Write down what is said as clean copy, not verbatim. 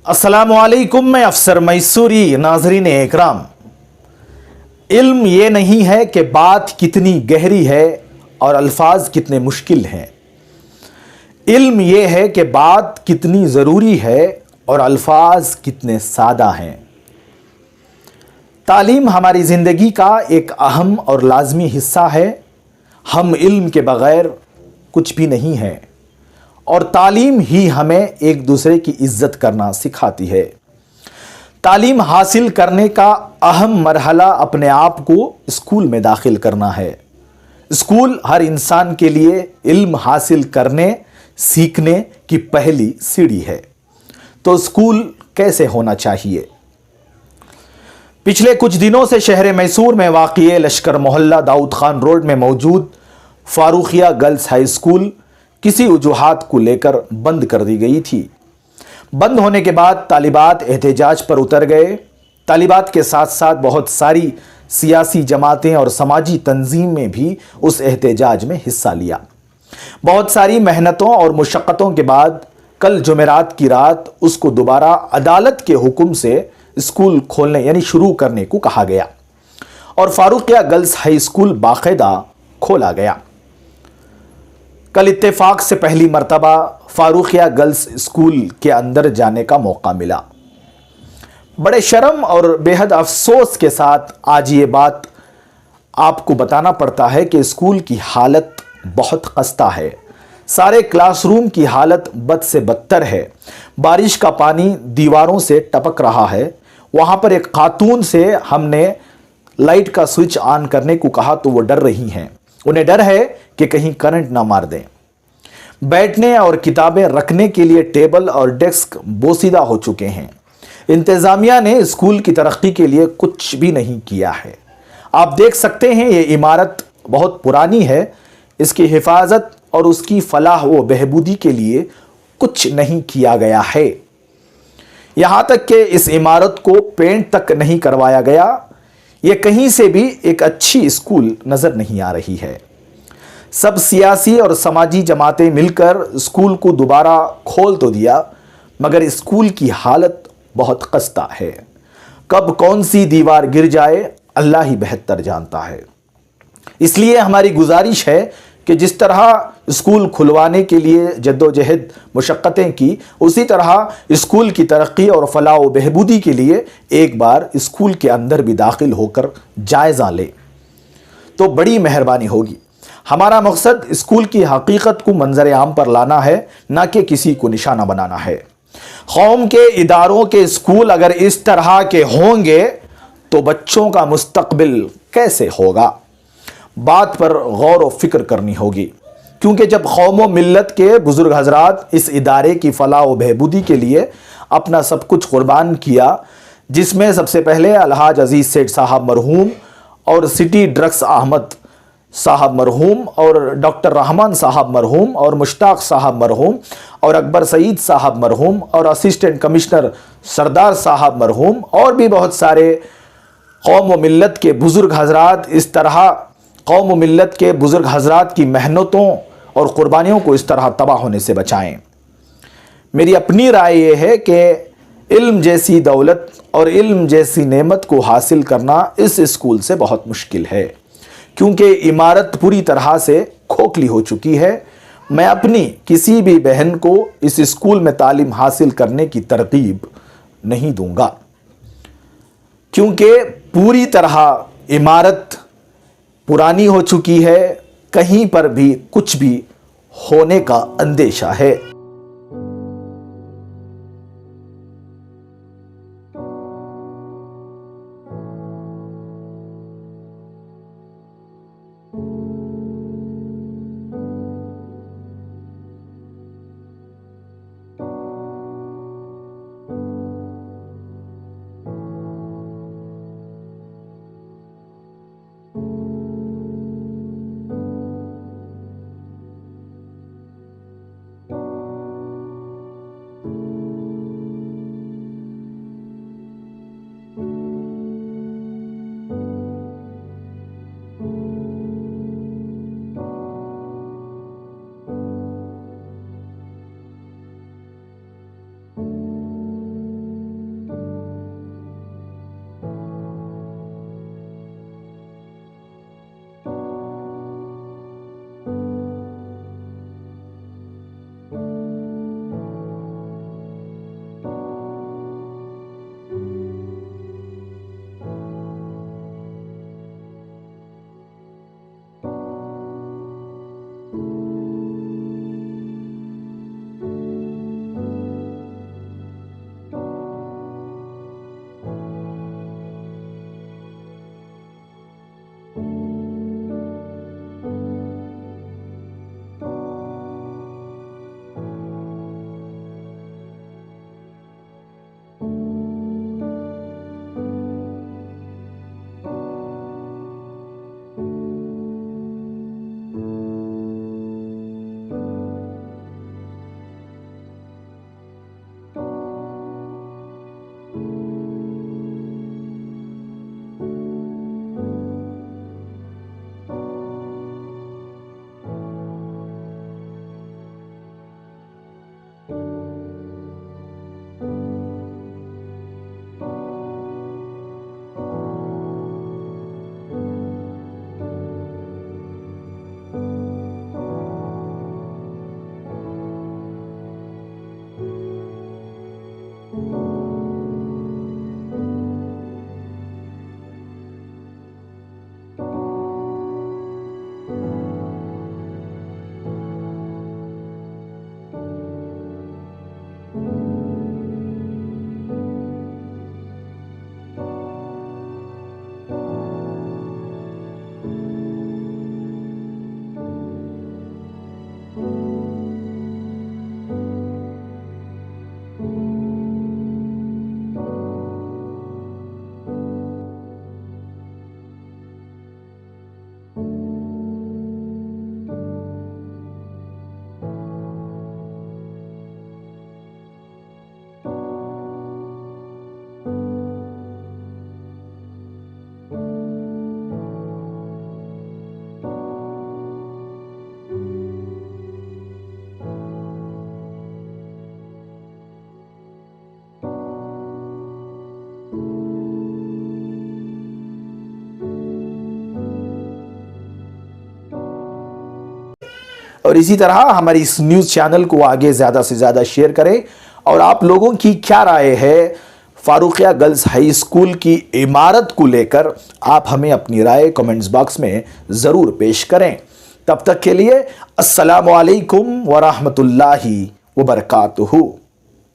अस्सलाम वालेकुम, मैं अफसर मैसूरी। नाजरीन इकराम, इल्म ये नहीं है कि बात कितनी गहरी है और अल्फाज कितने मुश्किल हैं। इल्म ये है कि बात कितनी ज़रूरी है और अल्फाज कितने सादा हैं। तालीम हमारी ज़िंदगी का एक अहम और लाजमी हिस्सा है। हम इल्म के बग़ैर कुछ भी नहीं हैं और तालीम ही हमें एक दूसरे की इज्जत करना सिखाती है। तालीम हासिल करने का अहम मरहला अपने आप को स्कूल में दाखिल करना है। स्कूल हर इंसान के लिए इल्म हासिल करने सीखने की पहली सीढ़ी है। तो स्कूल कैसे होना चाहिए? पिछले कुछ दिनों से शहर मैसूर में वाक़िए लश्कर मोहल्ला दाऊद खान रोड में मौजूद फारूखिया गर्ल्स हाई स्कूल किसी वजूहात को लेकर बंद कर दी गई थी। बंद होने के बाद तालिबात एहतजाज पर उतर गए। तालिबात के साथ साथ बहुत सारी सियासी जमातें और समाजी तंजीमें भी उस एहतजाज में हिस्सा लिया। बहुत सारी मेहनतों और मुशक्क़तों के बाद कल जुमेरात की रात उसको दोबारा अदालत के हुक्म से स्कूल खोलने यानी शुरू करने को कहा गया और फारूखिया गर्ल्स हाई स्कूल बाकायदा खोला गया। कल इत्तेफाक से पहली मर्तबा फारूखिया गर्ल्स स्कूल के अंदर जाने का मौका मिला। बड़े शर्म और बेहद अफसोस के साथ आज ये बात आपको बताना पड़ता है कि स्कूल की हालत बहुत खस्ता है। सारे क्लासरूम की हालत बद से बदतर है। बारिश का पानी दीवारों से टपक रहा है। वहाँ पर एक खातून से हमने लाइट का स्विच ऑन करने को कहा तो वो डर रही हैं। उन्हें डर है कि कहीं करंट ना मार दें। बैठने और किताबें रखने के लिए टेबल और डेस्क बोसीदा हो चुके हैं। इंतज़ामिया ने स्कूल की तरक्की के लिए कुछ भी नहीं किया है। आप देख सकते हैं ये इमारत बहुत पुरानी है। इसकी हिफाजत और उसकी फलाह व बहबूदी के लिए कुछ नहीं किया गया है। यहाँ तक कि इस इमारत को पेंट तक नहीं करवाया गया। ये कहीं से भी एक अच्छी स्कूल नज़र नहीं आ रही है। सब सियासी और समाजी जमातें मिलकर स्कूल को दोबारा खोल तो दिया, मगर स्कूल की हालत बहुत खस्ता है। कब कौन सी दीवार गिर जाए अल्लाह ही बेहतर जानता है। इसलिए हमारी गुजारिश है कि जिस तरह स्कूल खुलवाने के लिए जद्दोजहद मुशक्क़तें की, उसी तरह स्कूल की तरक्की और फलाह व बहबूदी के लिए एक बार स्कूल के अंदर भी दाखिल होकर जायज़ा ले तो बड़ी मेहरबानी होगी। हमारा मकसद स्कूल की हकीकत को मंजर आम पर लाना है, ना कि किसी को निशाना बनाना है। कौम के इदारों के स्कूल अगर इस तरह के होंगे तो बच्चों का मुस्तकबिल कैसे होगा? बात पर गौर व फिक्र करनी होगी, क्योंकि जब कौम व मिल्लत के बुजुर्ग हजरात इस इदारे की फलाह व बहबूदी के लिए अपना सब कुछ कुर्बान किया, जिसमें सबसे पहले अलहाज अजीज़ सेठ साहब मरहूम और सिटी ड्रग्स अहमद साहब मरहूम और डॉक्टर रहमान साहब मरहूम और मुश्ताक साहब मरहूम और अकबर सईद साहब मरहूम और असिस्टेंट कमिश्नर सरदार साहब मरहूम और भी बहुत सारे कौम व मिल्लत के बुज़ुर्ग हजरात इस तरह कौम व मिल्लत के बुज़ुर्ग हजरात की मेहनतों और क़ुरबानियों को इस तरह तबाह होने से बचाएं। मेरी अपनी राय ये है कि इल्म जैसी दौलत और इल्म जैसी नेमत को हासिल करना इस स्कूल से बहुत मुश्किल है, क्योंकि इमारत पूरी तरह से खोखली हो चुकी है। मैं अपनी किसी भी बहन को इस स्कूल में तालीम हासिल करने की तरगीब नहीं दूंगा, क्योंकि पूरी तरह इमारत पुरानी हो चुकी है। कहीं पर भी कुछ भी होने का अंदेशा है। اسی طرح ہماری اس نیوز چینل کو آگے زیادہ سے زیادہ شیئر کریں، اور آپ لوگوں کی کیا رائے ہے فاروقیہ گرلز ہائی اسکول کی عمارت کو لے کر، آپ ہمیں اپنی رائے کمنٹس باکس میں ضرور پیش کریں۔ تب تک کے لیے السلام علیکم ورحمۃ اللہ وبرکاتہ۔